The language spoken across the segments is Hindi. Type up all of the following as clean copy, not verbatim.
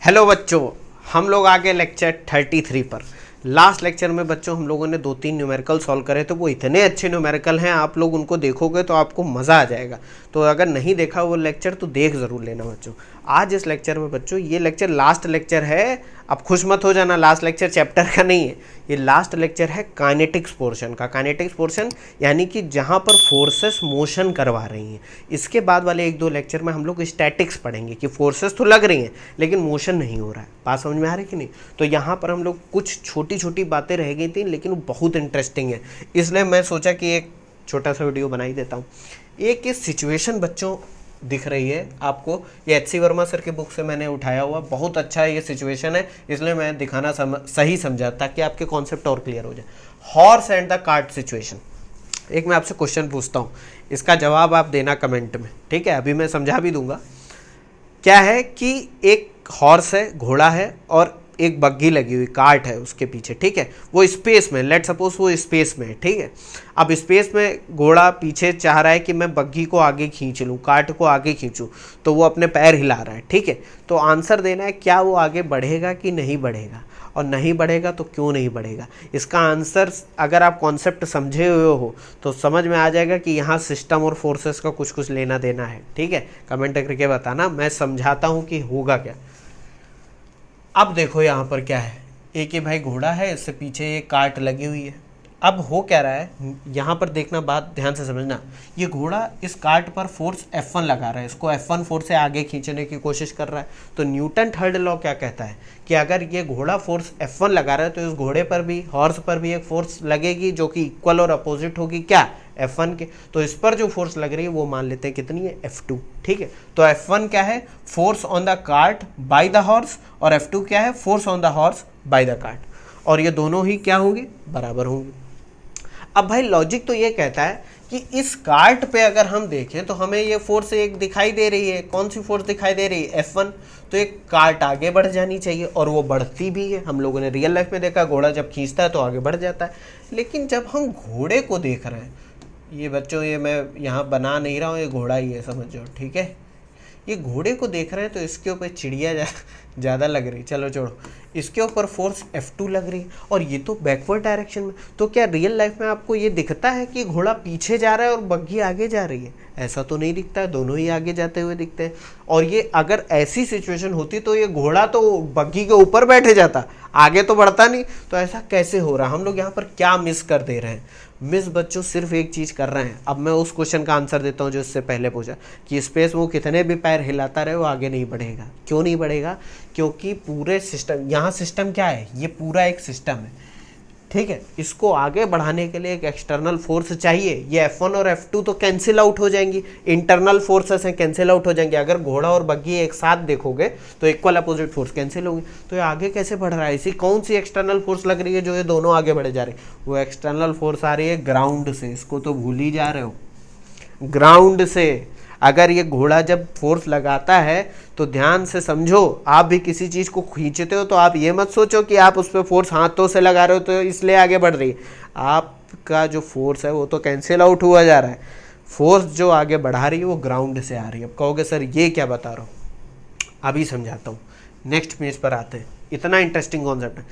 हेलो बच्चों, हम लोग आगे लेक्चर 33 पर। लास्ट लेक्चर में बच्चों हम लोगों ने 2-3 न्यूमेरिकल सॉल्व करे, तो वो इतने अच्छे न्यूमेरिकल हैं, आप लोग उनको देखोगे तो आपको मज़ा आ जाएगा। तो अगर नहीं देखा वो लेक्चर तो देख ज़रूर लेना बच्चों। आज इस लेक्चर में बच्चों, ये लेक्चर लास्ट लेक्चर है। अब खुश मत हो जाना, लास्ट लेक्चर चैप्टर का नहीं है, ये लास्ट लेक्चर है काइनेटिक्स पोर्शन का। काइनेटिक्स पोर्शन यानी कि जहाँ पर फोर्सेस मोशन करवा रही हैं। इसके बाद वाले 1-2 लेक्चर में हम लोग स्टैटिक्स पढ़ेंगे कि फोर्सेस तो लग रही हैं लेकिन मोशन नहीं हो रहा है। बात समझ में आ रही कि नहीं? तो यहाँ पर हम लोग कुछ छोटी छोटी बातें रह गई थी लेकिन वो बहुत इंटरेस्टिंग है, इसलिए मैं सोचा कि एक छोटा सा वीडियो बना ही देता हूँ। एक सिचुएशन बच्चों दिख रही है आपको, ये एच.सी. वर्मा सर के बुक से मैंने उठाया हुआ, बहुत अच्छा ये सिचुएशन है, इसलिए मैं दिखाना सही समझा ताकि आपके कॉन्सेप्ट और क्लियर हो जाए। Horse and the cart situation. एक मैं आपसे क्वेश्चन पूछता हूँ, इसका जवाब आप देना कमेंट में, ठीक है? अभी मैं समझा भी दूंगा। क्या है कि एक हॉर्स है, घोड़ा है, और एक बग्गी लगी हुई कार्ट है उसके पीछे, ठीक है? वो स्पेस में, लेट सपोज वो स्पेस में है, ठीक है? अब स्पेस में घोड़ा पीछे चाह रहा है कि मैं बग्गी को आगे खींच लूँ, कार्ट को आगे खींचूँ, तो वो अपने पैर हिला रहा है, ठीक है? तो आंसर देना है, क्या वो आगे बढ़ेगा कि नहीं बढ़ेगा, और नहीं बढ़ेगा तो क्यों नहीं बढ़ेगा। इसका आंसर अगर आप कॉन्सेप्ट समझे हुए हो तो समझ में आ जाएगा कि यहाँ सिस्टम और फोर्सेस का कुछ कुछ लेना देना है, ठीक है? कमेंट करके बताना, मैं समझाता हूँ कि होगा क्या। अब देखो यहाँ पर क्या है, एक ये भाई घोड़ा है, इससे पीछे ये कार्ट लगी हुई है। अब हो क्या रहा है यहाँ पर देखना, बात ध्यान से समझना। ये घोड़ा इस कार्ट पर फोर्स F1 लगा रहा है, इसको F1 फोर्स से आगे खींचने की कोशिश कर रहा है। तो न्यूटन थर्ड लॉ क्या कहता है कि अगर ये घोड़ा फोर्स F1 लगा रहा है तो इस घोड़े पर भी, हॉर्स पर भी एक फोर्स लगेगी जो कि इक्वल और अपोजिट होगी क्या, F1 के। तो इस पर जो फोर्स लग रही है वो मान लेते हैं कितनी है, F2, ठीक है? तो F1 क्या है, force on the cart by the horse, और F2 क्या है, force on the horse by the cart, और ये दोनों ही क्या होंगे, बराबर होंगे। अब भाई लॉजिक तो ये कहता है कि इस कार्ट पे अगर हम देखें तो हमें ये फोर्स एक दिखाई दे रही है। कौन सी फोर्स दिखाई दे रही है, F1। तो एक कार्ट आगे बढ़ जानी चाहिए, और वो बढ़ती भी है। हम लोगों ने रियल लाइफ में देखा, घोड़ा जब खींचता है तो आगे बढ़ जाता है। लेकिन जब हम घोड़े को देख रहे हैं, ये बच्चों ये मैं यहाँ बना नहीं रहा हूँ, ये घोड़ा ही है, समझ जाओ, ठीक है? ये घोड़े को देख रहे हैं तो इसके ऊपर चिड़िया ज़्यादा लग रही, चलो छोड़ो, इसके ऊपर फोर्स F2 लग रही है, और ये तो बैकवर्ड डायरेक्शन में। तो क्या रियल लाइफ में आपको ये दिखता है कि घोड़ा पीछे जा रहा है और बग्गी आगे जा रही है? ऐसा तो नहीं दिखता है, दोनों ही आगे जाते हुए दिखते हैं। और ये अगर ऐसी सिचुएशन होती तो ये घोड़ा तो बग्गी के ऊपर बैठे जाता, आगे तो बढ़ता नहीं। तो ऐसा कैसे हो रहा? हम लोग यहाँ पर क्या मिस कर दे रहे हैं? मिस बच्चों सिर्फ एक चीज़ कर रहे हैं। अब मैं उस क्वेश्चन का आंसर देता हूँ जो इससे पहले पूछा, कि स्पेस में वो कितने भी पैर हिलाता रहे वो आगे नहीं बढ़ेगा। क्यों नहीं बढ़ेगा? क्योंकि पूरे सिस्टम, यहाँ सिस्टम क्या है, ये पूरा एक सिस्टम है, ठीक है? इसको आगे बढ़ाने के लिए एक एक्सटर्नल फोर्स चाहिए। ये F1 और F2 तो कैंसिल आउट हो जाएंगी, इंटरनल फोर्सेस हैं, कैंसिल आउट हो जाएंगे। अगर घोड़ा और बग्गी एक साथ देखोगे तो इक्वल अपोजिट फोर्स कैंसिल होगी। तो ये आगे कैसे बढ़ रहा है? इसी कौन सी एक्सटर्नल फोर्स लग रही है जो ये दोनों आगे बढ़े जा रहे हैं? वो एक्सटर्नल फोर्स आ रही है ग्राउंड से, इसको तो भूल ही जा रहे हो, ग्राउंड से। अगर ये घोड़ा जब फोर्स लगाता है तो ध्यान से समझो, आप भी किसी चीज़ को खींचते हो तो आप ये मत सोचो कि आप उस पर फोर्स हाथों से लगा रहे हो तो इसलिए आगे बढ़ रही है। आपका जो फोर्स है वो तो कैंसिल आउट हुआ जा रहा है। फोर्स जो आगे बढ़ा रही है वो ग्राउंड से आ रही है। अब कहोगे सर ये क्या बता रहा हूँ, अभी समझाता हूँ। नेक्स्ट पेज पर आते हैं, इतना इंटरेस्टिंग कॉन्सेप्ट है।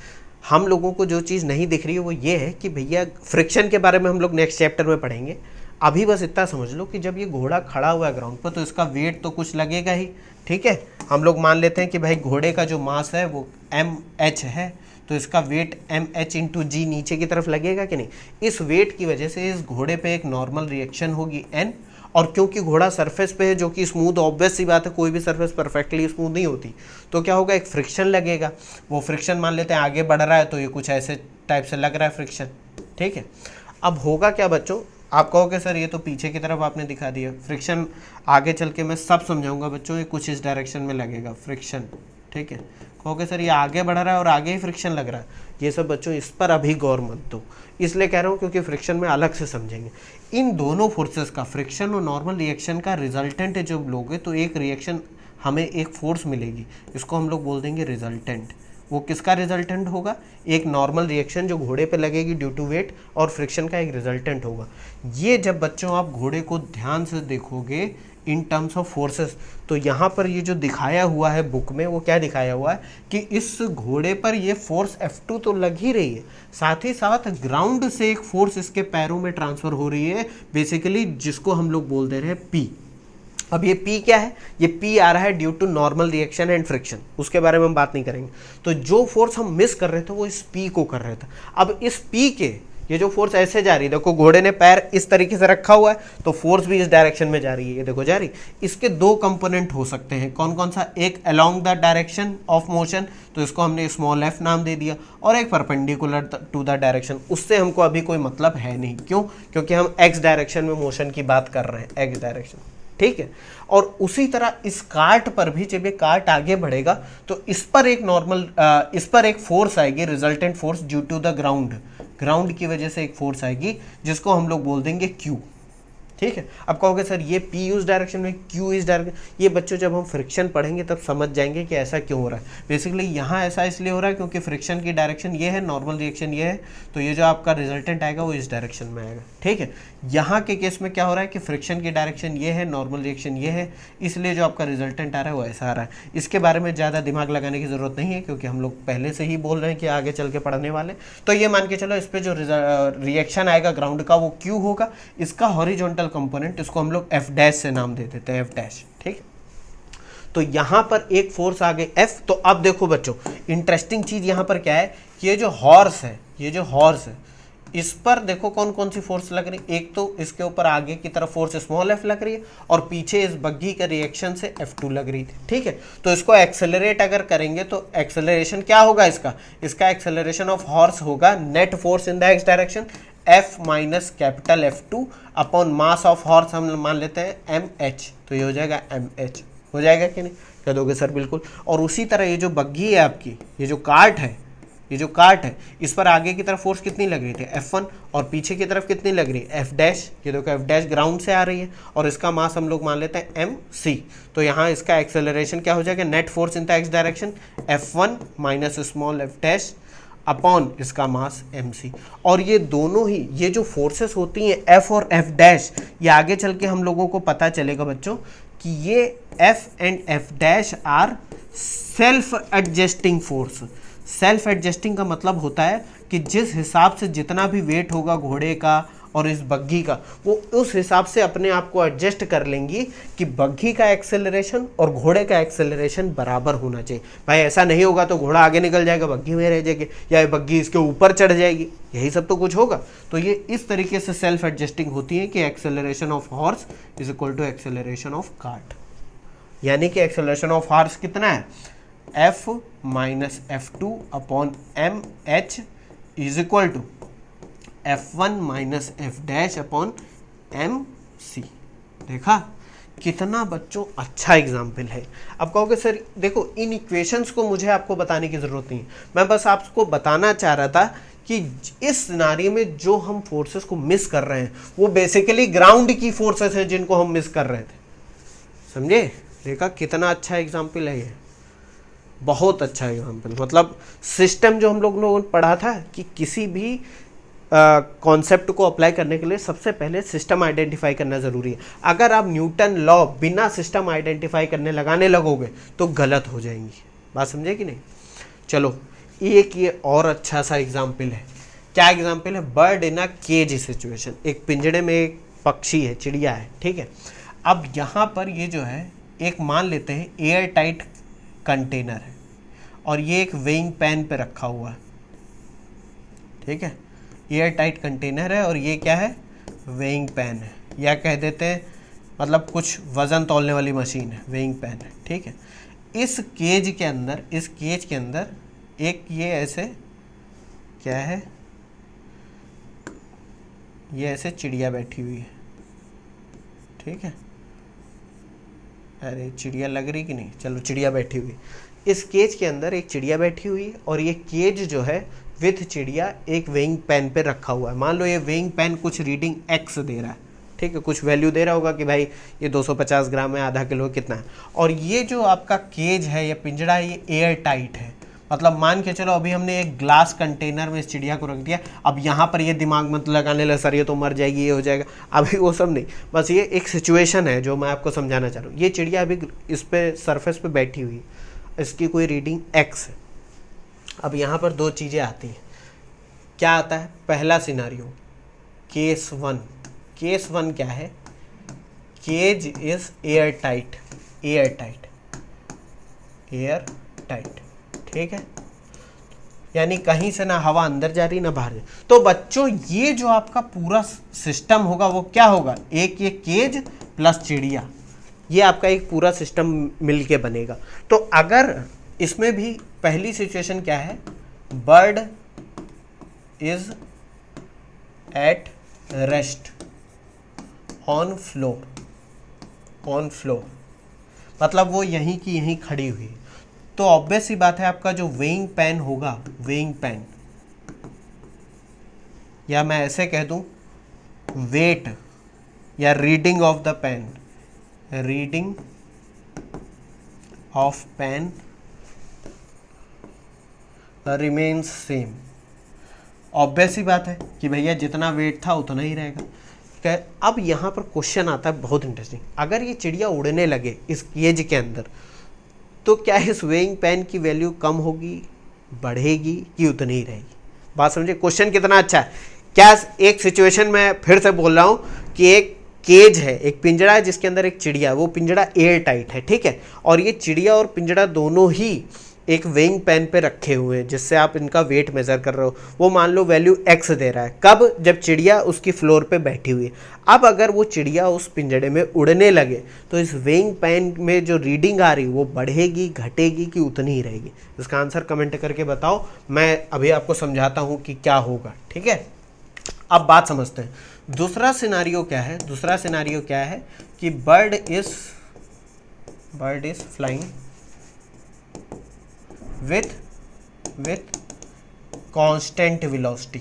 हम लोगों को जो चीज़ नहीं दिख रही है वो ये है कि भैया फ्रिक्शन के बारे में हम लोग नेक्स्ट चैप्टर में पढ़ेंगे। अभी बस इतना समझ लो कि जब ये घोड़ा खड़ा हुआ है ग्राउंड पर तो इसका वेट तो कुछ लगेगा ही, ठीक है? हम लोग मान लेते हैं कि भाई घोड़े का जो मास है वो mh है, तो इसका वेट mh इंटू जी नीचे की तरफ लगेगा कि नहीं? इस वेट की वजह से इस घोड़े पे एक नॉर्मल रिएक्शन होगी n, और क्योंकि घोड़ा सरफेस पे है जो कि स्मूथ, ऑब्वियस सी बात है, कोई भी सरफेस परफेक्टली स्मूथ नहीं होती, तो क्या होगा, एक फ्रिक्शन लगेगा। वो फ्रिक्शन मान लेते हैं आगे बढ़ रहा है तो ये कुछ ऐसे टाइप से लग रहा है फ्रिक्शन, ठीक है? अब होगा क्या बच्चों, आप कहोगे सर ये तो पीछे की तरफ आपने दिखा दिया, फ्रिक्शन आगे चल के मैं सब समझाऊंगा बच्चों, ये कुछ इस डायरेक्शन में लगेगा फ्रिक्शन, ठीक है? कहोगे सर ये आगे बढ़ रहा है और आगे ही फ्रिक्शन लग रहा है, ये सब बच्चों इस पर अभी गौर मत दो, इसलिए कह रहा हूँ क्योंकि फ्रिक्शन में अलग से समझेंगे। इन दोनों फोर्सेस का, फ्रिक्शन और नॉर्मल रिएक्शन का रिजल्टेंट जब लोगे तो एक रिएक्शन, हमें एक फोर्स मिलेगी, इसको हम लोग बोल देंगे रिजल्टेंट। वो किसका रिजल्टेंट होगा? एक नॉर्मल रिएक्शन जो घोड़े पे लगेगी ड्यू टू वेट और फ्रिक्शन का एक रिजल्टेंट होगा। ये जब बच्चों आप घोड़े को ध्यान से देखोगे इन टर्म्स ऑफ फोर्सेस, तो यहाँ पर ये जो दिखाया हुआ है बुक में, वो क्या दिखाया हुआ है कि इस घोड़े पर ये फोर्स F2 तो लग ही रही है, साथ ही साथ ग्राउंड से एक फोर्स इसके पैरों में ट्रांसफर हो रही है बेसिकली, जिसको हम लोग बोल दे रहे हैं P। अब ये P क्या है? ये P आ रहा है due to normal reaction and friction, उसके बारे में हम बात नहीं करेंगे। तो जो फोर्स हम मिस कर रहे थे वो इस P को कर रहे थे। अब इस P के ये जो फोर्स ऐसे जा रही है, देखो घोड़े ने पैर इस तरीके से रखा हुआ है तो फोर्स भी इस डायरेक्शन में जा रही है, ये देखो जा रही। इसके दो कंपोनेंट हो सकते हैं, कौन कौन सा? एक along the direction of motion, तो इसको हमने स्मॉल f नाम दे दिया, और एक परपेंडिकुलर टू द डायरेक्शन, उससे हमको अभी कोई मतलब है नहीं। क्यों? क्योंकि हम x डायरेक्शन में मोशन की बात कर रहे हैं, x डायरेक्शन, ठीक है। और उसी तरह इस कार्ट पर भी जब ये कार्ट आगे बढ़ेगा तो इस पर एक नॉर्मल इस पर एक फोर्स आएगी, resultant force due to the ground की वजह से एक फोर्स आएगी जिसको हम लोग बोल देंगे Q, ठीक है। अब कहोगे सर ये P उस डायरेक्शन में, Q इस डायरेक्शन, ये बच्चों जब हम फ्रिक्शन पढ़ेंगे तब समझ जाएंगे कि ऐसा क्यों हो रहा है। बेसिकली यहाँ ऐसा इसलिए हो रहा है क्योंकि फ्रिक्शन की डायरेक्शन ये है, नॉर्मल रिएक्शन ये है, तो ये जो आपका रिजल्टेंट आएगा वो इस डायरेक्शन में आएगा, ठीक है। यहाँ के केस में क्या हो रहा है कि फ्रिक्शन की डायरेक्शन ये है, नॉर्मल रिएक्शन ये है, इसलिए जो आपका रिजल्टेंट आ रहा है वो ऐसा आ रहा है। इसके बारे में ज़्यादा दिमाग लगाने की ज़रूरत नहीं है क्योंकि हम लोग पहले से ही बोल रहे हैं कि आगे चल के पढ़ने वाले। तो ये मान के चलो इस पर जो रिएक्शन आएगा ग्राउंड का वो Q होगा, इसका हॉरिजॉन्टल कंपोनेंट इसको हम लोग F डैश से नाम दे देते हैं, F डैश, ठीक। तो यहाँ पर एक फोर्स आ गई F। तो अब देखो बच्चों इंटरेस्टिंग चीज़ यहाँ पर क्या है कि ये जो हॉर्स है इस पर देखो कौन कौन सी फोर्स लग रही है। एक तो इसके ऊपर आगे की तरफ फोर्स स्मॉल f लग रही है और पीछे इस बग्गी के रिएक्शन से F2 लग रही थी, ठीक है। तो इसको एक्सेलरेट अगर करेंगे तो एक्सेलरेशन क्या होगा इसका एक्सेलरेशन ऑफ हॉर्स होगा net force in the x direction F minus capital F2 upon mass of horse हम मान लेते हैं mh, तो ये हो जाएगा mh। हो जाएगा कि नहीं? कह दोगे सर बिल्कुल। और उसी तरह ये जो बग्गी है आपकी, ये जो कार्ट है इस पर आगे की तरफ फोर्स कितनी लग रही थी F1 और पीछे की तरफ कितनी लग रही है F डैश। ये देखो F डैश ग्राउंड से आ रही है और इसका मास हम लोग मान लेते हैं mc। तो यहाँ इसका एक्सेलरेशन क्या हो जाएगा? Net force in the x direction F1 minus small f dash upon इसका मास mc। और ये दोनों ही ये जो फोर्सेस होती हैं F और F डैश, ये आगे चल के हम लोगों को पता चलेगा बच्चों कि ये F and F dash are self adjusting force. Self adjusting का मतलब होता है कि जिस हिसाब से जितना भी वेट होगा घोड़े का और इस बग्गी का, वो उस हिसाब से अपने आप को एडजस्ट कर लेंगी कि बग्गी का एक्सेलरेशन और घोड़े का एक्सेलरेशन बराबर होना चाहिए। भाई ऐसा नहीं होगा तो घोड़ा आगे निकल जाएगा, बग्गी में रह जाएगी, या बग्गी इसके ऊपर चढ़ जाएगी, यही सब तो कुछ होगा। तो ये इस तरीके से सेल्फ एडजस्टिंग होती है कि acceleration of horse is equal to acceleration of cart. यानी कि एक्सेलरेशन ऑफ हॉर्स कितना है? F minus F2 upon mh is equal to F1 minus F dash upon mc। देखा कितना बच्चों अच्छा एग्जाम्पल है। अब कहोगे सर देखो इन इक्वेशंस को मुझे आपको बताने की ज़रूरत नहीं है, मैं बस आपको बताना चाह रहा था कि इस सिनारियो में जो हम फोर्सेस को मिस कर रहे हैं वो बेसिकली ग्राउंड की फोर्सेस हैं जिनको हम मिस कर रहे थे। समझे? देखा कितना अच्छा एग्जाम्पल है ये, बहुत अच्छा एग्जाम्पल। मतलब सिस्टम जो हम लोगों ने पढ़ा था कि किसी भी कॉन्सेप्ट को अप्लाई करने के लिए सबसे पहले सिस्टम आइडेंटिफाई करना ज़रूरी है। अगर आप न्यूटन लॉ बिना सिस्टम आइडेंटिफाई करने लगाने लगोगे तो गलत हो जाएंगी। बात समझे कि नहीं? चलो एक ये और अच्छा सा एग्जाम्पल है। क्या एग्जाम्पल है? Bird in a cage situation. एक पिंजड़े में एक पक्षी है, चिड़िया है, ठीक है। अब यहाँ पर ये जो है एक मान लेते हैं एयर टाइट कंटेनर है और ये एक वेइंग पैन पे रखा हुआ है, ठीक है। एयर टाइट कंटेनर है और ये क्या है? वेइंग पैन है, या कह देते हैं मतलब कुछ वज़न तौलने वाली मशीन है, वेइंग पैन है, ठीक है। इस केज के अंदर एक ये ऐसे क्या है, ये ऐसे चिड़िया बैठी हुई है, ठीक है। अरे चिड़िया लग रही कि नहीं? चलो चिड़िया बैठी हुई। इस केज के अंदर एक चिड़िया बैठी हुई और ये केज जो है विथ चिड़िया एक वेइंग पैन पे रखा हुआ है। मान लो ये वेइंग पैन कुछ रीडिंग x दे रहा है, ठीक है, कुछ वैल्यू दे रहा होगा कि भाई ये 250 ग्राम है, आधा किलो कितना है। और ये जो आपका केज है या पिंजड़ा है ये एयर टाइट है, मतलब मान के चलो अभी हमने एक ग्लास कंटेनर में इस चिड़िया को रख दिया, अब यहाँ पर ये दिमाग मत लगाने लगे सर ये तो मर जाएगी, ये हो जाएगा, अभी वो सब नहीं, बस ये एक सिचुएशन है जो मैं आपको समझाना चाह रहा हूँ। ये चिड़िया अभी इस पे सरफेस पे बैठी हुई, इसकी कोई रीडिंग x है। अब यहाँ पर दो चीज़ें आती हैं, क्या आता है, पहला scenario case one. Case one क्या है, cage is air tight, air tight, air tight, ठीक है, यानी कहीं से ना हवा अंदर जा रही ना बाहर जा रही। तो बच्चों ये जो आपका पूरा सिस्टम होगा वो क्या होगा, एक ये केज प्लस चिड़िया, ये आपका एक पूरा सिस्टम मिलके बनेगा। तो अगर इसमें भी पहली सिचुएशन क्या है, bird is at rest on floor, on floor मतलब वो यहीं की यहीं खड़ी हुई। तो ऑब्वियस सी बात है आपका जो वेइंग पेन होगा, वेइंग पेन, या मैं ऐसे कह दूं वेट या reading of the pan, reading of pan remains same. Obvious ही बात है कि भैया जितना वेट था उतना ही रहेगा। अब यहाँ पर क्वेश्चन आता है बहुत इंटरेस्टिंग, अगर ये चिड़िया उड़ने लगे इस केज के अंदर तो क्या इस वेइंग पेन की वैल्यू कम होगी, बढ़ेगी कि उतनी ही रहेगी? बात समझे, क्वेश्चन कितना अच्छा है। क्या एक सिचुएशन में फिर से बोल रहा हूँ कि एक केज है, एक पिंजड़ा है जिसके अंदर एक चिड़िया है, वो पिंजड़ा एयर टाइट है, ठीक है, और ये चिड़िया और पिंजड़ा दोनों ही एक वेइंग पेन पे रखे हुए हैं जिससे आप इनका वेट मेजर कर रहे हो। वो मान लो वैल्यू x दे रहा है, कब, जब चिड़िया उसकी फ्लोर पे बैठी हुई है। अब अगर वो चिड़िया उस पिंजड़े में उड़ने लगे तो इस वेइंग पेन में जो रीडिंग आ रही वो बढ़ेगी, घटेगी कि उतनी ही रहेगी? इसका आंसर कमेंट करके बताओ, मैं अभी आपको समझाता हूँ कि क्या होगा, ठीक है। अब बात समझते हैं, दूसरा सिनारियो क्या है। दूसरा सिनारियो क्या है कि bird is flying with constant velocity।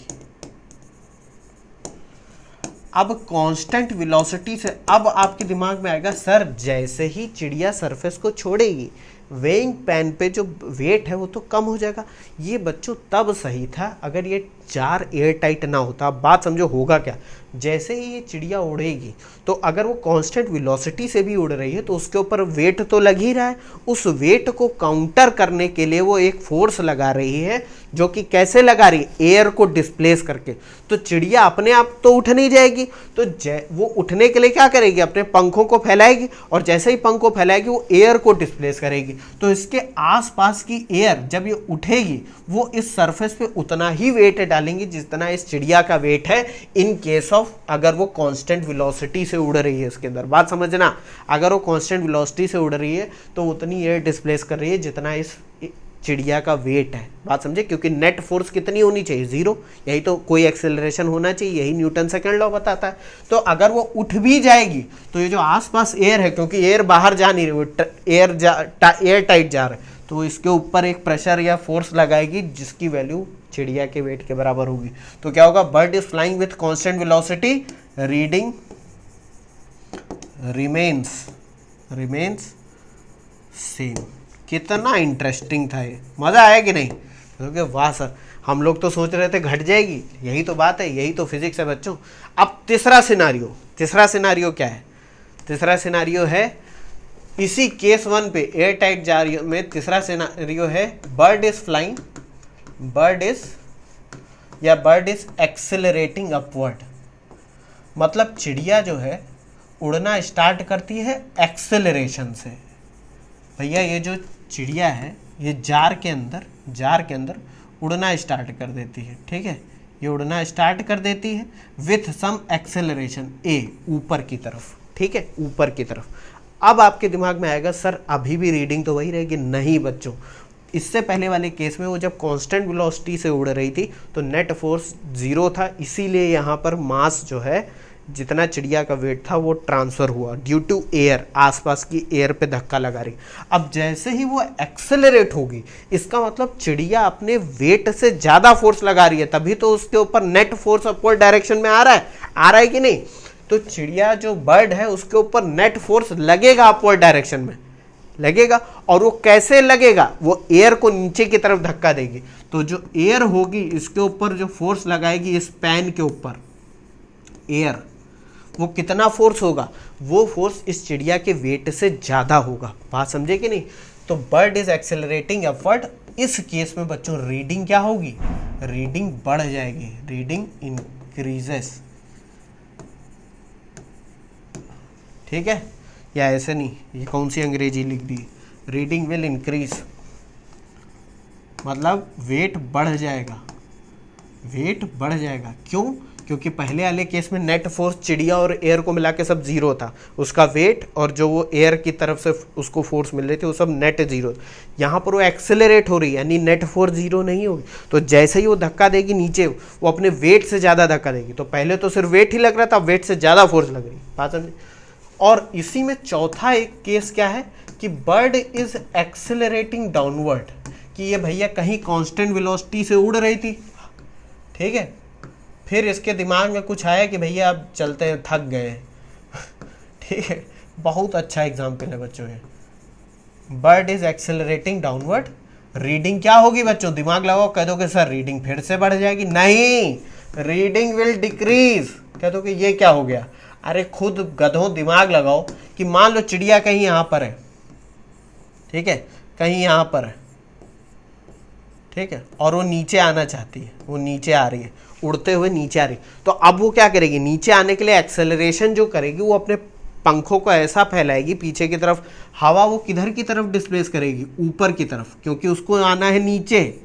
अब कांस्टेंट वेलोसिटी से अब आपके दिमाग में आएगा सर जैसे ही चिड़िया सरफेस को छोड़ेगी वेइंग पेन पे जो वेट है वो तो कम हो जाएगा। ये बच्चों तब सही था अगर ये जार एयर टाइट ना होता। अब बात समझो होगा क्या, जैसे ही ये चिड़िया उड़ेगी तो अगर वो कांस्टेंट वेलोसिटी से भी उड़ रही है तो उसके ऊपर वेट तो लग ही रहा है, उस वेट को काउंटर करने के लिए वो एक फोर्स लगा रही है, जो कि कैसे लगा रही है, एयर को डिस्प्लेस करके। तो चिड़िया अपने आप तो उठ नहीं जाएगी, तो वो उठने के लिए क्या करेगी, अपने पंखों को फैलाएगी, और जैसे ही पंख को फैलाएगी वो एयर को डिस्प्लेस करेगी। तो इसके आसपास की एयर जब ये उठेगी वो इस सरफेस पे उतना ही वेट डालेंगी जितना इस चिड़िया का वेट है, इन केस ऑफ अगर वो कांस्टेंट वेलोसिटी से उड़ रही है। इसके अंदर बात समझना, अगर वो कांस्टेंट वेलोसिटी से उड़ रही है तो उतनी एयर डिस्प्लेस कर रही है जितना इस चिड़िया का वेट है। बात समझे, क्योंकि नेट फोर्स कितनी होनी चाहिए, 0, यही तो कोई एक्सेलरेशन होना चाहिए, यही न्यूटन सेकंड लॉ बताता है। तो अगर वो उठ भी जाएगी तो ये जो आसपास एयर है, क्योंकि एयर बाहर जा नहीं रही, एयर टाइट जा रहा है, तो इसके ऊपर एक प्रेशर या फोर्स लगाएगी जिसकी वैल्यू चिड़िया के वेट के बराबर होगी। तो क्या होगा, bird is flying with constant velocity, reading remains same. कितना इंटरेस्टिंग था ये, मज़ा आया कि नहीं? क्योंकि वाह सर, हम लोग तो सोच रहे थे घट जाएगी, यही तो बात है, यही तो फिजिक्स है बच्चों। अब तीसरा सिनारियो क्या है? तीसरा सिनारियो है इसी केस 1 पे एयर टाइट जार में। तीसरा सिनारियो है बर्ड इज एक्सेलरेटिंग अपवर्ड। मतलब चिड़िया जो है उड़ना स्टार्ट करती है एक्सेलरेशन से। भैया ये जो चिड़िया है ये जार के अंदर उड़ना स्टार्ट कर देती है, ठीक है, ये उड़ना स्टार्ट कर देती है विथ सम एक्सेलरेशन ए, ऊपर की तरफ, ठीक है, ऊपर की तरफ। अब आपके दिमाग में आएगा सर अभी भी रीडिंग तो वही रहेगी। नहीं बच्चों, इससे पहले वाले केस में वो जब कांस्टेंट वेलोसिटी से उड़ रही थी तो नेट फोर्स 0 था, इसीलिए यहाँ पर मास जो है जितना चिड़िया का वेट था वो ट्रांसफ़र हुआ ड्यू टू एयर, आसपास की एयर पे धक्का लगा रही। अब जैसे ही वो एक्सेलरेट होगी, इसका मतलब चिड़िया अपने वेट से ज़्यादा फोर्स लगा रही है, तभी तो उसके ऊपर नेट फोर्स अपवर्ड डायरेक्शन में आ रहा है कि नहीं? तो चिड़िया जो बर्ड है उसके ऊपर नेट फोर्स लगेगा अपवर्ड डायरेक्शन में, लगेगा। और वो कैसे लगेगा, वो एयर को नीचे की तरफ धक्का देगी। तो जो एयर होगी इसके ऊपर जो फोर्स लगाएगी इस पैन के ऊपर एयर, वो कितना फोर्स होगा, वो फोर्स इस चिड़िया के वेट से ज़्यादा होगा। बात समझे कि नहीं। तो बर्ड इज एक्सेलरेटिंग अपवर्ड, इस केस में बच्चों रीडिंग क्या होगी, रीडिंग बढ़ जाएगी, रीडिंग इंक्रीजेस। ठीक है, या ऐसे नहीं, ये कौन सी अंग्रेजी लिख दी, रीडिंग विल इंक्रीज, मतलब वेट बढ़ जाएगा, वेट बढ़ जाएगा। क्यों, क्योंकि पहले वाले केस में नेट फोर्स चिड़िया और एयर को मिला के सब जीरो था, उसका वेट और जो वो एयर की तरफ से उसको फोर्स मिल रही थी वो सब नेट जीरो। यहाँ पर वो एक्सेलरेट हो रही है, यानी नेट फोर्स जीरो नहीं होगी। तो जैसे ही वो धक्का देगी नीचे, वो अपने वेट से ज़्यादा धक्का देगी। तो पहले तो सिर्फ वेट ही लग रहा था, वेट से ज़्यादा फोर्स लग रही, बात समझे। और इसी में चौथा एक केस क्या है कि बर्ड इज एक्सेलरेटिंग डाउनवर्ड, कि ये भैया कहीं कांस्टेंट वेलोसिटी से उड़ रही थी, ठीक है, फिर इसके दिमाग में कुछ आया कि भैया अब चलते हैं, थक गए ठीक है, बहुत अच्छा एग्जाम्पल है बच्चों ये। Bird is accelerating downward, reading क्या होगी बच्चों, दिमाग लगाओ, कह दो कि सर रीडिंग फिर से बढ़ जाएगी, नहीं, रीडिंग विल डिक्रीज। कह दो कि ये क्या हो गया, अरे खुद गधों दिमाग लगाओ कि मान लो चिड़िया कहीं यहाँ पर है, ठीक है, कहीं यहाँ पर है, ठीक है, और वो नीचे आना चाहती है, वो नीचे आ रही है, उड़ते हुए नीचे आ रही है। तो अब वो क्या करेगी, नीचे आने के लिए एक्सेलरेशन जो करेगी, वो अपने पंखों को ऐसा फैलाएगी पीछे की तरफ, हवा वो किधर की तरफ डिस्प्लेस करेगी, ऊपर की तरफ, क्योंकि उसको आना है नीचे,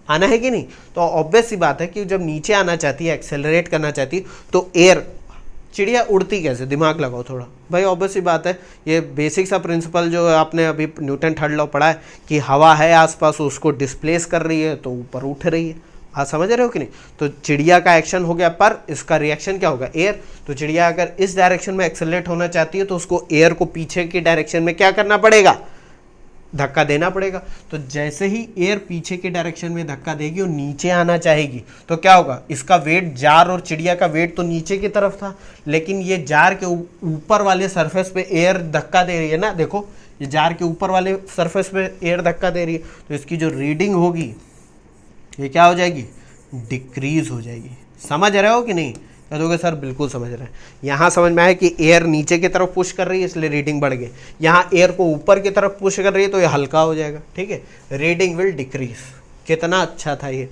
आना है कि नहीं। तो ऑब्वियस सी बात है कि जब नीचे आना चाहती है, एक्सेलरेट करना चाहती है, तो एयर, चिड़िया उड़ती कैसे, दिमाग लगाओ थोड़ा भाई, ऑब्वियस सी बात है, ये बेसिक सा प्रिंसिपल जो आपने अभी न्यूटन थर्ड लॉ पढ़ा है कि हवा है आसपास, उसको डिस्प्लेस कर रही है तो ऊपर उठ रही है। आप समझ रहे हो कि नहीं। तो चिड़िया का एक्शन हो गया, पर इसका रिएक्शन क्या होगा, एयर। तो चिड़िया अगर इस डायरेक्शन में एक्सेलरेट होना चाहती है तो उसको एयर को पीछे की डायरेक्शन में क्या करना पड़ेगा, धक्का देना पड़ेगा। तो जैसे ही एयर पीछे के डायरेक्शन में धक्का देगी और नीचे आना चाहेगी तो क्या होगा, इसका वेट, जार और चिड़िया का वेट तो नीचे की तरफ था, लेकिन ये जार के ऊपर वाले सरफेस पे एयर धक्का दे रही है ना, देखो ये जार के ऊपर वाले सरफेस पे एयर धक्का दे रही है, तो इसकी जो रीडिंग होगी ये क्या हो जाएगी, डिक्रीज हो जाएगी। समझ रहे हो कि नहीं, कह दोगे सर बिल्कुल समझ रहे हैं। यहाँ समझ में आया कि एयर नीचे की तरफ पुश कर रही है इसलिए रीडिंग बढ़ गई, यहाँ एयर को ऊपर की तरफ पुश कर रही है तो ये हल्का हो जाएगा, ठीक है, रीडिंग विल डिक्रीज। कितना अच्छा था ये।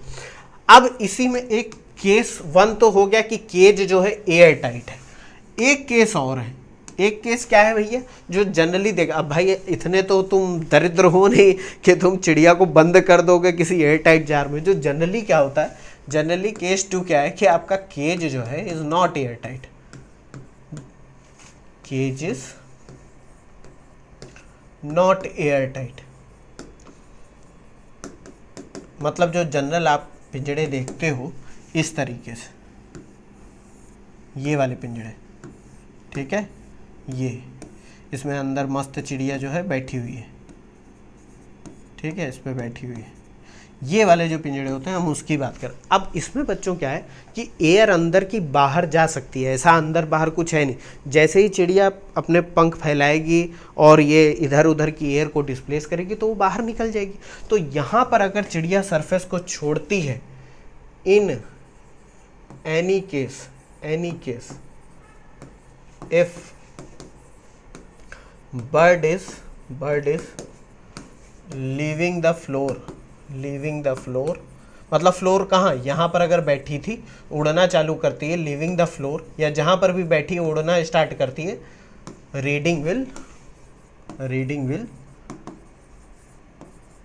अब इसी में एक केस वन तो हो गया कि केज जो है एयर टाइट है, एक केस और है। एक केस क्या है भैया, जो जनरली देगा, अब भाई इतने तो तुम दरिद्र हो नहीं कि तुम चिड़िया को बंद कर दोगे किसी एयर टाइट जार में। जो जनरली क्या होता है, जनरली केस टू क्या है कि आपका केज जो है is not air tight, cage is not air tight. मतलब जो जनरल आप पिंजड़े देखते हो इस तरीके से, ये वाले पिंजड़े, ठीक है, ये इसमें अंदर मस्त चिड़िया जो है बैठी हुई है, ठीक है, इस पे बैठी हुई है, ये वाले जो पिंजड़े होते हैं हम उसकी बात करें। अब इसमें बच्चों क्या है कि एयर अंदर की बाहर जा सकती है, ऐसा अंदर बाहर कुछ है नहीं। जैसे ही चिड़िया अपने पंख फैलाएगी और ये इधर उधर की एयर को डिस्प्लेस करेगी तो वो बाहर निकल जाएगी। तो यहाँ पर अगर चिड़िया सरफेस को छोड़ती है, in any case if bird is leaving the floor, मतलब फ्लोर कहाँ, यहाँ पर अगर बैठी थी उड़ना चालू करती है, लीविंग द फ्लोर, या जहाँ पर भी बैठी है उड़ना स्टार्ट करती है, रीडिंग विल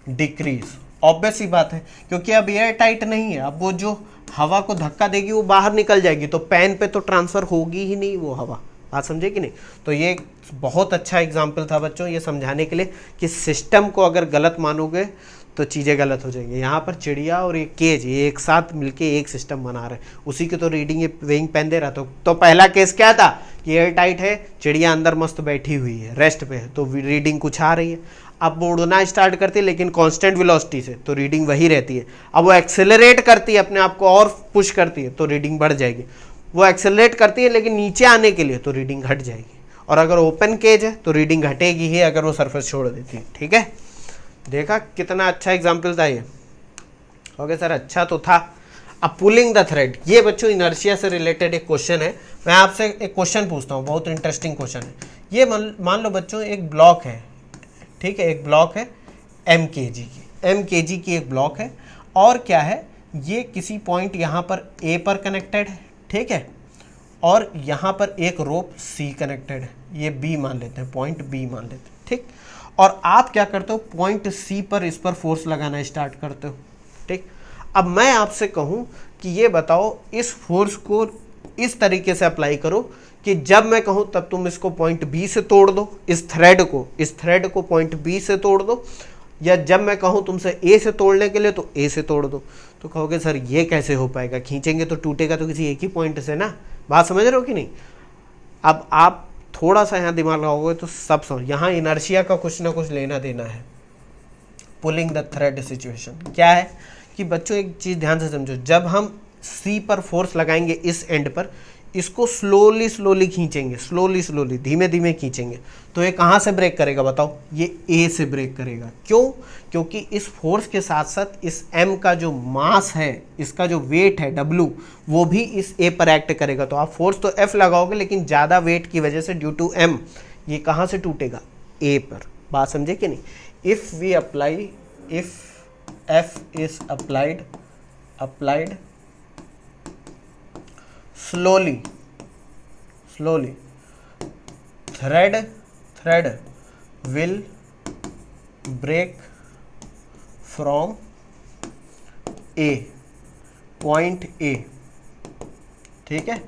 डिक्रीज। ऑब्वियस ही बात है, क्योंकि अब एयर टाइट नहीं है, अब वो जो हवा को धक्का देगी वो बाहर निकल जाएगी, तो पैन पे तो ट्रांसफर होगी ही नहीं वो हवा। बात समझे कि नहीं। तो ये बहुत अच्छा एग्जाम्पल था बच्चों, ये समझाने के लिए कि सिस्टम को अगर गलत मानोगे तो चीज़ें गलत हो जाएंगी। यहाँ पर चिड़िया और एक केज ये एक साथ मिलके एक सिस्टम बना रहे हैं, उसी की तो रीडिंग ये वेइंग पेन दे रहा। तो पहला केस क्या था कि एयर टाइट है, चिड़िया अंदर मस्त बैठी हुई है, रेस्ट पे है, तो रीडिंग कुछ आ रही है। अब वो उड़ना स्टार्ट करती है लेकिन कांस्टेंट वेलोसिटी से, तो रीडिंग वही रहती है। अब वो एक्सेलरेट करती है, अपने आप को और पुश करती है, तो रीडिंग बढ़ जाएगी। वो एक्सेलरेट करती है लेकिन नीचे आने के लिए, तो रीडिंग घट जाएगी। और अगर ओपन केज है तो रीडिंग घटेगी ही अगर वो सरफेस छोड़ देती है। ठीक है, देखा कितना अच्छा एग्जाम्पल था ये। ओके सर, अच्छा तो था। अब पुलिंग द थ्रेड, ये बच्चों इनर्शिया से रिलेटेड एक क्वेश्चन है। मैं आपसे एक क्वेश्चन पूछता हूँ, बहुत इंटरेस्टिंग क्वेश्चन है ये। मान लो बच्चों एक ब्लॉक है, ठीक है, एक ब्लॉक है एम के जी की एक ब्लॉक है, और क्या है, ये किसी पॉइंट यहाँ पर ए पर कनेक्टेड है, ठीक है, और यहाँ पर एक रोप सी कनेक्टेड है, ये बी मान लेते हैं, पॉइंट बी मान लेते हैं, ठीक। और आप क्या करते हो, पॉइंट सी पर इस पर फोर्स लगाना स्टार्ट करते हो, ठीक। अब मैं आपसे कहूँ कि ये बताओ इस फोर्स को इस तरीके से अप्लाई करो कि जब मैं कहूँ तब तुम इसको पॉइंट बी से तोड़ दो, इस थ्रेड को पॉइंट बी से तोड़ दो, या जब मैं कहूँ तुमसे ए से तोड़ने के लिए तो ए से तोड़ दो। तो कहोगे सर ये कैसे हो पाएगा, खींचेंगे तो टूटेगा तो किसी एक ही पॉइंट से ना। बात समझ रहे हो कि नहीं। अब आप थोड़ा सा यहाँ दिमाग लगाओगे तो सब समझ, यहाँ इनर्शिया का कुछ ना कुछ लेना देना है। पुलिंग द थ्रेड सिचुएशन क्या है कि बच्चों एक चीज़ ध्यान से समझो, जब हम सी पर फोर्स लगाएंगे इस एंड पर, इसको स्लोली खींचेंगे, स्लोली धीमे धीमे खींचेंगे, तो ये कहाँ से ब्रेक करेगा बताओ, ये ए से ब्रेक करेगा। क्यों, क्योंकि इस फोर्स के साथ साथ इस एम का जो मास है, इसका जो वेट है डब्ल्यू, वो भी इस ए पर एक्ट करेगा। तो आप फोर्स तो एफ लगाओगे लेकिन ज़्यादा वेट की वजह से ड्यू टू एम ये कहाँ से टूटेगा, ए पर। बात समझे कि नहीं। If we apply, if F is applied slowly thread will break from A, point A, ठीक है।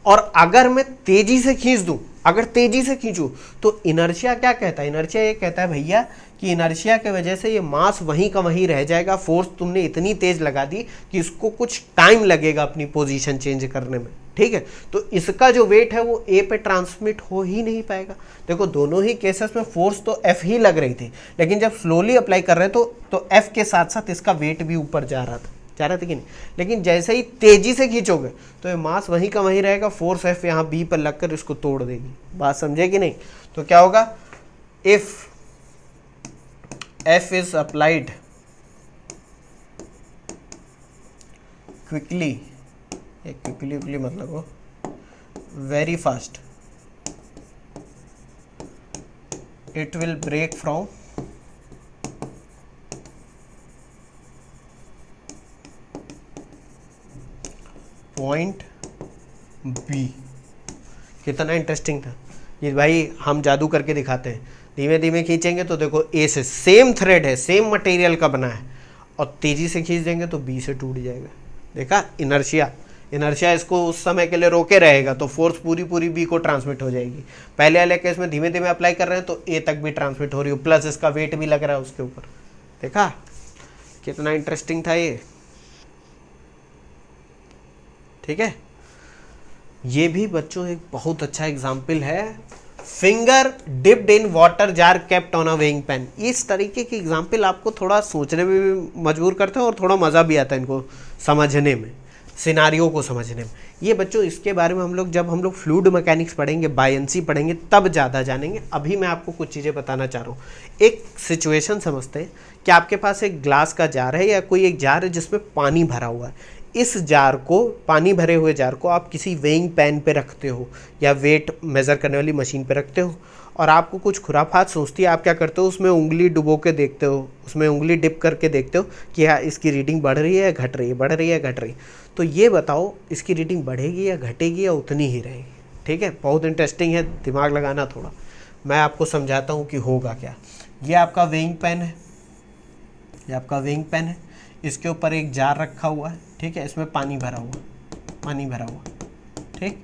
और अगर मैं तेजी से खींच दूं, अगर तेजी से खींचूं तो इनर्शिया क्या कहता है, इनर्शिया ये कहता है भैया कि इनर्शिया की वजह से ये मास वहीं का वहीं रह जाएगा। फोर्स तुमने इतनी तेज लगा दी कि इसको कुछ टाइम लगेगा अपनी पोजीशन चेंज करने में, ठीक है। तो इसका जो वेट है वो ए पे ट्रांसमिट हो ही नहीं पाएगा। देखो दोनों ही केसेस में फोर्स तो एफ ही लग रही थी, लेकिन जब स्लोली अप्लाई कर रहे तो एफ के साथ साथ इसका वेट भी ऊपर जा रहा था कि नहीं। लेकिन जैसे ही तेजी से खींचोगे तो ये मास वहीं का वहीं रहेगा, फोर्स एफ यहाँ बी पर लगकर इसको तोड़ देगी। बात समझे कि नहीं। तो क्या होगा, if F is applied quickly, quickly मतलब हो very fast, it will break from point B. कितना इंटरेस्टिंग था ये भाई, हम जादू करके दिखाते हैं। धीमे धीमे खींचेंगे तो देखो ए से, सेम थ्रेड है, सेम मटेरियल का बना है, और तेजी से खींच देंगे तो बी से टूट जाएगा। देखा, इनर्शिया इसको उस समय के लिए रोके रहेगा, तो फोर्स पूरी बी को ट्रांसमिट हो जाएगी। पहले वाले केस में धीमे धीमे अप्लाई कर रहे हैं तो ए तक भी ट्रांसमिट हो रही हो, प्लस इसका वेट भी लग रहा है उसके ऊपर। देखा कितना इंटरेस्टिंग था ये, ठीक है। ये भी बच्चों एक बहुत अच्छा एग्जाम्पल है, finger dipped in water jar kept on a weighing pan. इस तरीके की एग्जाम्पल आपको थोड़ा सोचने में भी मजबूर करते हैं और थोड़ा मज़ा भी आता है इनको समझने में, सिनारियो को समझने में। ये बच्चों इसके बारे में जब हम लोग फ्लूइड मैकेनिक्स पढ़ेंगे, बायंसी पढ़ेंगे, तब ज़्यादा जानेंगे। अभी मैं आपको कुछ चीज़ें बताना चाह रहा हूँ। एक सिचुएशन समझते हैं कि आपके पास एक ग्लास का जार है या कोई एक जार है जिसमें पानी भरा हुआ है। इस जार को, पानी भरे हुए जार को आप किसी वेइंग पैन पे रखते हो या वेट मेज़र करने वाली मशीन पे रखते हो, और आपको कुछ खुराफात सोचती है। आप क्या करते हो, उसमें उंगली डुबो के देखते हो, उसमें उंगली डिप करके देखते हो कि हाँ इसकी रीडिंग बढ़ रही है या घट रही है, बढ़ रही है या घट रही है। तो ये बताओ इसकी रीडिंग बढ़ेगी या घटेगी या उतनी ही रहेगी। ठीक है, बहुत इंटरेस्टिंग है, दिमाग लगाना थोड़ा। मैं आपको समझाता हूँ कि होगा क्या। ये आपका वेइंग पैन है, ये आपका वेइंग पैन है, इसके ऊपर एक जार रखा हुआ है, ठीक है, इसमें पानी भरा हुआ, ठीक।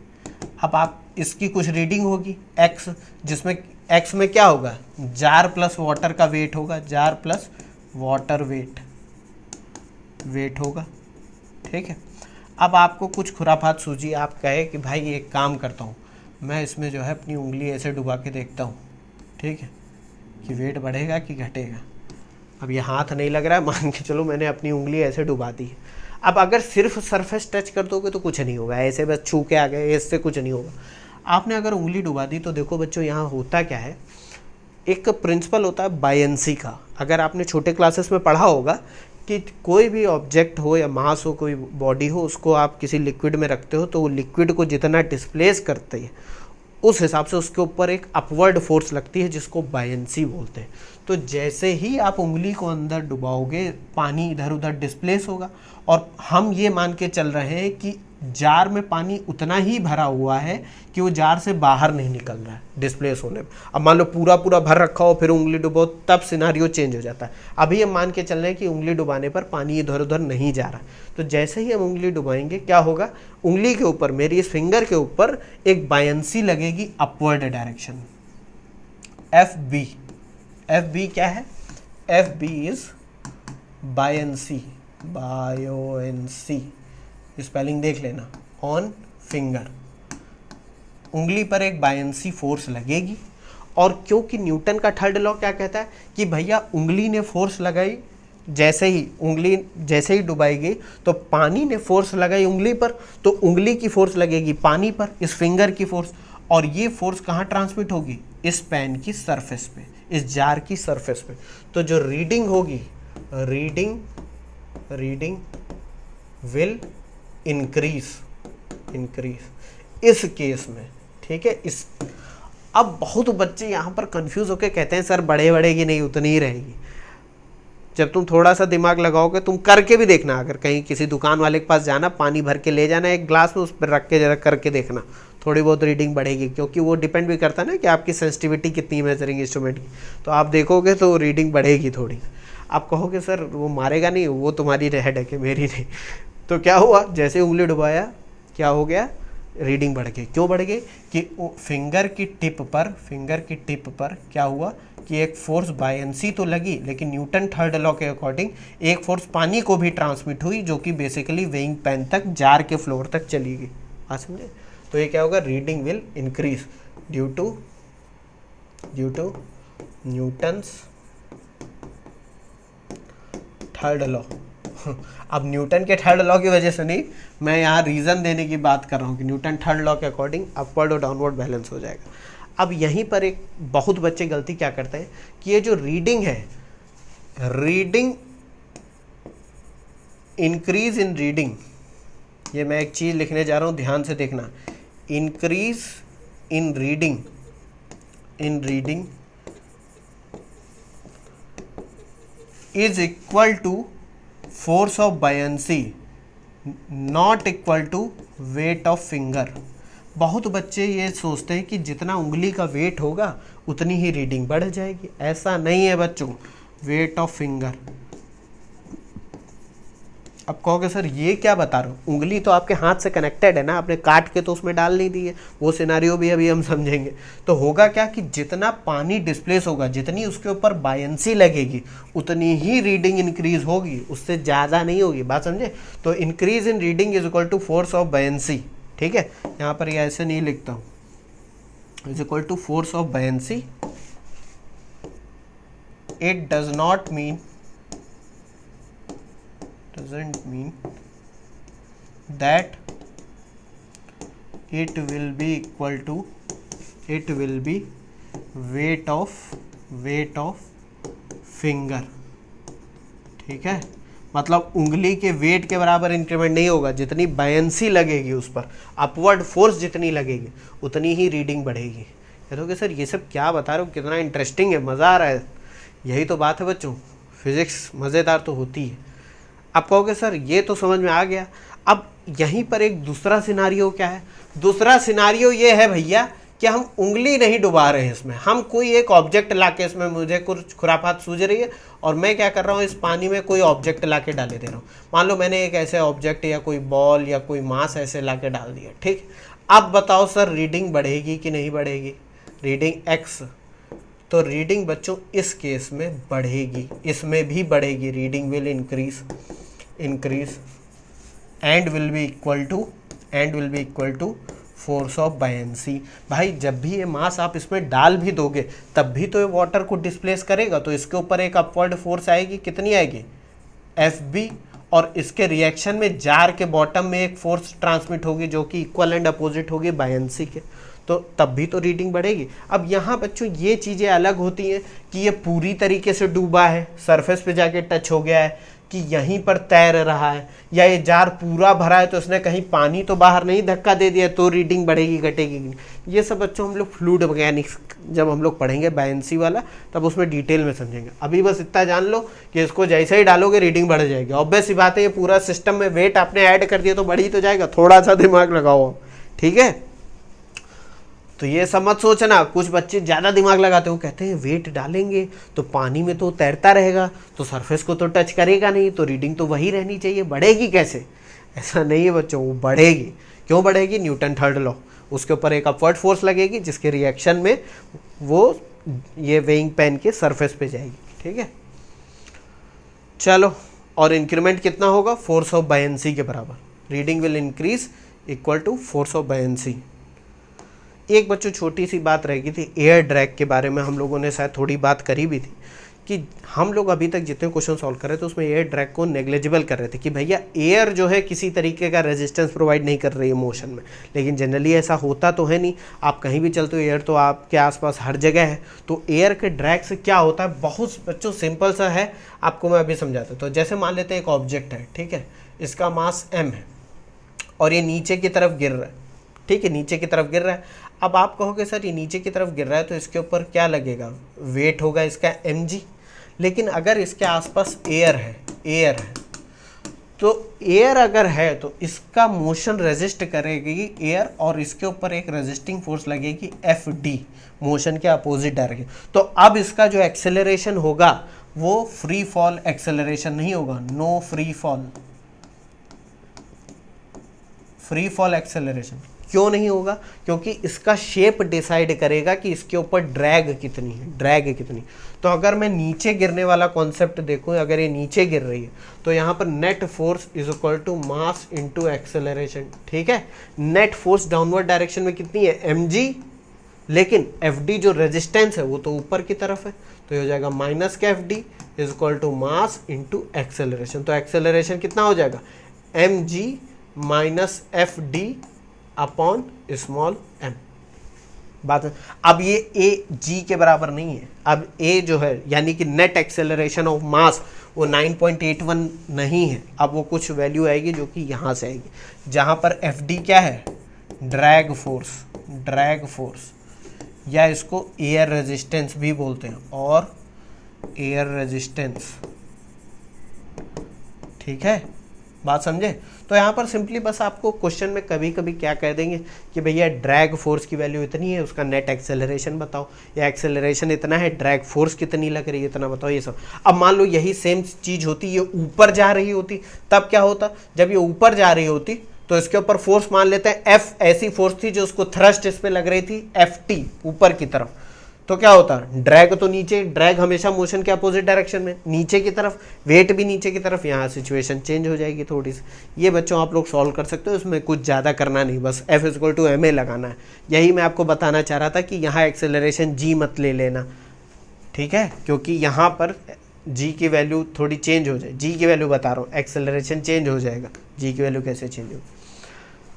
अब आप इसकी कुछ रीडिंग होगी x, जिसमें x में क्या होगा, जार प्लस वाटर का वेट होगा, जार प्लस वाटर वेट होगा, ठीक है। अब आपको कुछ खुराफात सूझी, आप कहे कि भाई एक काम करता हूँ, मैं इसमें जो है अपनी उंगली ऐसे डुबा के देखता हूँ, ठीक है, कि वेट बढ़ेगा कि घटेगा। अब ये हाथ नहीं लग रहा है, मान के चलो मैंने अपनी उंगली ऐसे डुबा दी है। अब अगर सिर्फ सरफेस टच कर दोगे तो कुछ नहीं होगा, ऐसे बस छू के आ गए, इससे कुछ नहीं होगा। आपने अगर उंगली डुबा दी तो देखो बच्चों यहाँ होता क्या है, एक प्रिंसिपल होता है बायंसी का। अगर आपने छोटे क्लासेस में पढ़ा होगा कि कोई भी ऑब्जेक्ट हो या मास हो, कोई बॉडी हो, उसको आप किसी लिक्विड में रखते हो तो वो लिक्विड को जितना डिस्प्लेस करते हैं उस हिसाब से उसके ऊपर एक अपवर्ड फोर्स लगती है जिसको बायंसी बोलते हैं। तो जैसे ही आप उंगली को अंदर डुबाओगे पानी इधर उधर डिस्प्लेस होगा, और हम ये मान के चल रहे हैं कि जार में पानी उतना ही भरा हुआ है कि वो जार से बाहर नहीं निकल रहा है डिस्प्लेस होने पर। अब मान लो पूरा पूरा भर रखा हो फिर उंगली डुबाओ, तब सिनारियो चेंज हो जाता है। अभी हम मान के चल रहे हैं कि उंगली डुबाने पर पानी इधर उधर नहीं जा रहा। तो जैसे ही हम उंगली डुबाएंगे क्या होगा, उंगली के ऊपर, मेरी इस फिंगर के ऊपर एक बायंसी लगेगी upward direction, F B. F B क्या है, F B is buoyancy, buoyancy, spelling देख लेना, ऑन फिंगर। उंगली पर एक बायंसी फोर्स लगेगी, और क्योंकि न्यूटन का थर्ड लॉ क्या कहता है कि भैया उंगली ने फोर्स लगाई, जैसे ही उंगली जैसे ही डुबाई गई तो पानी ने फोर्स लगाई उंगली पर, तो उंगली की फोर्स लगेगी पानी पर, इस फिंगर की फोर्स, और ये फोर्स कहाँ ट्रांसमिट होगी, इस पेन की सरफेस पे, इस जार की सरफेस पे। तो जो रीडिंग होगी, रीडिंग विल इंक्रीज इस केस में, ठीक है। इस अब बहुत बच्चे यहाँ पर कंफ्यूज होकर कहते हैं सर बढ़ेगी नहीं, उतनी ही रहेगी। जब तुम थोड़ा सा दिमाग लगाओगे, तुम करके भी देखना, अगर कहीं किसी दुकान वाले के पास जाना, पानी भर के ले जाना एक ग्लास में, उस पर रख के जरा करके देखना, थोड़ी बहुत रीडिंग बढ़ेगी, क्योंकि वो डिपेंड भी करता है ना कि आपकी सेंसिटिविटी कितनी मेजरिंग इंस्ट्रूमेंट की। तो आप देखोगे तो रीडिंग बढ़ेगी थोड़ी। आप कहोगे सर वो मारेगा नहीं, वो तुम्हारी हेड है कि मेरी नहीं। तो क्या हुआ, जैसे उंगली डुबाया क्या हो गया, रीडिंग बढ़ गई। क्यों बढ़ गई कि फिंगर की टिप पर क्या हुआ कि एक फोर्स बायंसी तो लगी, लेकिन न्यूटन थर्ड लॉ के अकॉर्डिंग एक फोर्स पानी को भी ट्रांसमिट हुई, जो कि बेसिकली वेइंग पेन तक, जार के फ्लोर तक चली गई। बात समझे। तो ये क्या होगा, reading will increase due to Newton's third law. अब न्यूटन के थर्ड लॉ की वजह से नहीं, मैं यहाँ रीज़न देने की बात कर रहा हूँ कि न्यूटन थर्ड लॉ के अकॉर्डिंग अपवर्ड और डाउनवर्ड बैलेंस हो जाएगा। अब यहीं पर एक बहुत बच्चे गलती क्या करते हैं कि ये जो रीडिंग है, रीडिंग इंक्रीज इन रीडिंग, ये मैं एक चीज़ लिखने जा रहा हूँ, ध्यान से देखना, increase in reading is equal to force of buoyancy, not equal to weight of finger. बहुत बच्चे ये सोचते हैं कि जितना उंगली का वेट होगा उतनी ही रीडिंग बढ़ जाएगी। ऐसा नहीं है बच्चों, वेट ऑफ फिंगर। अब कहोगे सर ये क्या बता रहे हो, उंगली तो आपके हाथ से कनेक्टेड है ना, आपने काट के तो उसमें डाल नहीं दी है, वो सिनारियो भी अभी हम समझेंगे। तो होगा क्या कि जितना पानी डिस्प्लेस होगा, जितनी उसके ऊपर बायंसी लगेगी, उतनी ही रीडिंग इंक्रीज होगी, उससे ज़्यादा नहीं होगी। बात समझे। तो increase in reading is equal to force of buoyancy, ठीक है। यहाँ पर ये ऐसे नहीं लिखता हूँ, is equal to force of buoyancy. It does not mean, doesn't mean that it will be equal to, it will be weight of finger, ठीक है। मतलब उंगली के वेट के बराबर इंक्रीमेंट नहीं होगा, जितनी बायंसी लगेगी उस पर, अपवर्ड फोर्स जितनी लगेगी उतनी ही रीडिंग बढ़ेगी। कहोगे सर ये सब क्या बता रहे हो, कितना इंटरेस्टिंग है, मज़ा आ रहा है। यही तो बात है बच्चों, फिजिक्स मज़ेदार तो होती है। आप कहोगे सर ये तो समझ में आ गया। अब यहीं पर एक दूसरा सिनारियो क्या है, दूसरा सिनारियो ये है भैया कि हम उंगली नहीं डुबा रहे हैं इसमें, हम कोई एक ऑब्जेक्ट लाके, इसमें मुझे कुछ खुराफात सूझ रही है और मैं क्या कर रहा हूँ, इस पानी में कोई ऑब्जेक्ट लाके डाले दे रहा हूँ। मान लो मैंने एक ऐसे ऑब्जेक्ट या कोई बॉल या कोई मास ऐसे लाके डाल दिया, ठीक। अब बताओ सर रीडिंग बढ़ेगी कि नहीं बढ़ेगी, रीडिंग एक्स। तो रीडिंग बच्चों इस केस में बढ़ेगी, इसमें भी बढ़ेगी, reading will increase and will be equal to force of buoyancy. भाई जब भी ये मास आप इसमें डाल भी दोगे तब भी तो ये वाटर को डिस्प्लेस करेगा, तो इसके ऊपर एक अपवर्ड फोर्स आएगी, कितनी आएगी, एफ बी। और इसके रिएक्शन में जार के बॉटम में एक फोर्स ट्रांसमिट होगी जो कि इक्वल एंड अपोजिट होगी बायंसी के। तो तब भी तो रीडिंग बढ़ेगी। अब यहाँ बच्चों ये चीज़ें अलग होती हैं कि ये पूरी तरीके से डूबा है, सरफेस पे जाके टच हो गया है, कि यहीं पर तैर रहा है, या ये जार पूरा भरा है तो उसने कहीं पानी तो बाहर नहीं धक्का दे दिया तो रीडिंग बढ़ेगी घटेगी। ये सब बच्चों हम लोग फ्लूइड मैकेनिक्स जब हम लोग पढ़ेंगे बायंसी वाला तब उसमें डिटेल में समझेंगे। अभी बस इतना जान लो कि इसको जैसे ही डालोगे रीडिंग बढ़ जाएगी। ऑब्वियस सी बात है, ये पूरा सिस्टम में वेट आपने ऐड कर दिया तो बढ़ ही तो जाएगा, थोड़ा सा दिमाग लगाओ, ठीक है। तो ये सब मत सोचना, कुछ बच्चे ज़्यादा दिमाग लगाते हो, कहते हैं वेट डालेंगे तो पानी में तो तैरता रहेगा तो सरफेस को तो टच करेगा नहीं, तो रीडिंग तो वही रहनी चाहिए, बढ़ेगी कैसे? ऐसा नहीं है बच्चों, वो बढ़ेगी। क्यों बढ़ेगी? न्यूटन थर्ड लॉ, उसके ऊपर एक अपवर्ड फोर्स लगेगी जिसके रिएक्शन में वो ये वेइंग पेन के सरफेस पे जाएगी, ठीक है। चलो, और इंक्रीमेंट कितना होगा? फोर्स ऑफ बायंसी के बराबर। Reading will increase equal to force of buoyancy. एक बच्चों छोटी सी बात रह गई थी, एयर ड्रैग के बारे में हम लोगों ने शायद थोड़ी बात करी भी थी कि हम लोग अभी तक जितने क्वेश्चन सॉल्व कर रहे थे उसमें एयर ड्रैग को नेग्लिजिबल कर रहे थे कि भैया एयर जो है किसी तरीके का रेजिस्टेंस प्रोवाइड नहीं कर रही है मोशन में, लेकिन जनरली ऐसा होता तो है नहीं। आप कहीं भी चलते हो एयर तो आपके आसपास हर जगह है। तो एयर के ड्रैग से क्या होता है, बहुत बच्चों सिंपल सा है, आपको मैं अभी समझाता हूँ। तो जैसे मान लेते हैं एक ऑब्जेक्ट है, ठीक है, इसका मास m है और ये नीचे की तरफ गिर रहा है, ठीक है, नीचे की तरफ गिर रहा है। अब आप कहोगे सर ये नीचे की तरफ गिर रहा है तो इसके ऊपर क्या लगेगा? वेट होगा इसका mg। लेकिन अगर इसके आसपास एयर है तो एयर अगर है तो इसका मोशन रेजिस्ट करेगी एयर, और इसके ऊपर एक रेजिस्टिंग फोर्स लगेगी Fd, मोशन के अपोजिट डायरेक्शन। तो अब इसका जो एक्सेलरेशन होगा वो फ्री फॉल एक्सेलरेशन नहीं होगा, नो फ्री फॉल एक्सेलरेशन। क्यों नहीं होगा? क्योंकि इसका शेप डिसाइड करेगा कि इसके ऊपर ड्रैग कितनी। तो अगर मैं नीचे गिरने वाला कॉन्सेप्ट देखूं, अगर ये नीचे गिर रही है तो यहाँ पर net force is equal to mass into acceleration, ठीक है। नेट फोर्स डाउनवर्ड डायरेक्शन में कितनी है? mg, लेकिन Fd जो रेजिस्टेंस है वो तो ऊपर की तरफ है, तो ये हो जाएगा माइनस का Fd is equal to mass into acceleration. तो एक्सेलरेशन कितना हो जाएगा? mg minus Fd upon small m। बात है, अब ये a g के बराबर नहीं है। अब a जो है यानी कि नेट एक्सेलरेशन ऑफ मास वो 9.81 नहीं है, अब वो कुछ वैल्यू आएगी जो कि यहाँ से आएगी, जहाँ पर Fd क्या है? ड्रैग फोर्स, या इसको एयर रेजिस्टेंस भी बोलते हैं, और एयर रेजिस्टेंस, ठीक है, बात समझे। तो यहाँ पर सिंपली बस आपको क्वेश्चन में कभी कभी क्या कह देंगे कि भैया ड्रैग फोर्स की वैल्यू इतनी है, उसका नेट एक्सेलरेशन बताओ, या एक्सेलरेशन इतना है, ड्रैग फोर्स कितनी लग रही है, इतना बताओ, ये सब। अब मान लो यही सेम चीज़ होती, ये ऊपर जा रही होती, तब क्या होता? जब ये ऊपर जा रही होती तो इसके ऊपर फोर्स मान लेते हैं F, ऐसी फोर्स थी जो उसको थ्रस्ट इस पर लग रही थी Ft ऊपर की तरफ, तो क्या होता? ड्रैग तो नीचे, ड्रैग हमेशा मोशन के अपोजिट डायरेक्शन में, नीचे की तरफ, वेट भी नीचे की तरफ, यहाँ सिचुएशन चेंज हो जाएगी थोड़ी सी। ये बच्चों आप लोग सॉल्व कर सकते हो, इसमें कुछ ज़्यादा करना नहीं, बस F इक्वल टू ma लगाना है। यही मैं आपको बताना चाह रहा था कि यहाँ एक्सेलरेशन g मत ले लेना, ठीक है, क्योंकि यहाँ पर g की वैल्यू थोड़ी चेंज हो जाए, g की वैल्यू बता रहा हूँ, एक्सेलरेशन चेंज हो जाएगा, g की वैल्यू कैसे चेंज होगी।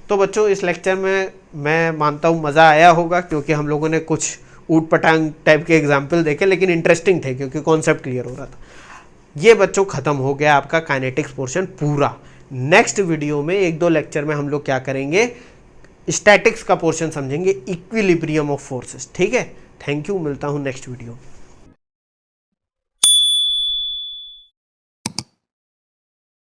तो बच्चों इस लेक्चर में मैं मानता हूँ मज़ा आया होगा, क्योंकि हम लोगों ने कुछ ऊट पटांग टाइप के एग्जाम्पल देखे, लेकिन इंटरेस्टिंग थे क्योंकि कॉन्सेप्ट क्लियर हो रहा था। ये बच्चों ख़त्म हो गया आपका काइनेटिक्स पोर्शन पूरा। नेक्स्ट वीडियो में 1-2 लेक्चर में हम लोग क्या करेंगे, स्टैटिक्स का पोर्शन समझेंगे, इक्विलिब्रियम ऑफ फोर्सेस, ठीक है। थैंक यू, मिलता हूँ नेक्स्ट वीडियो।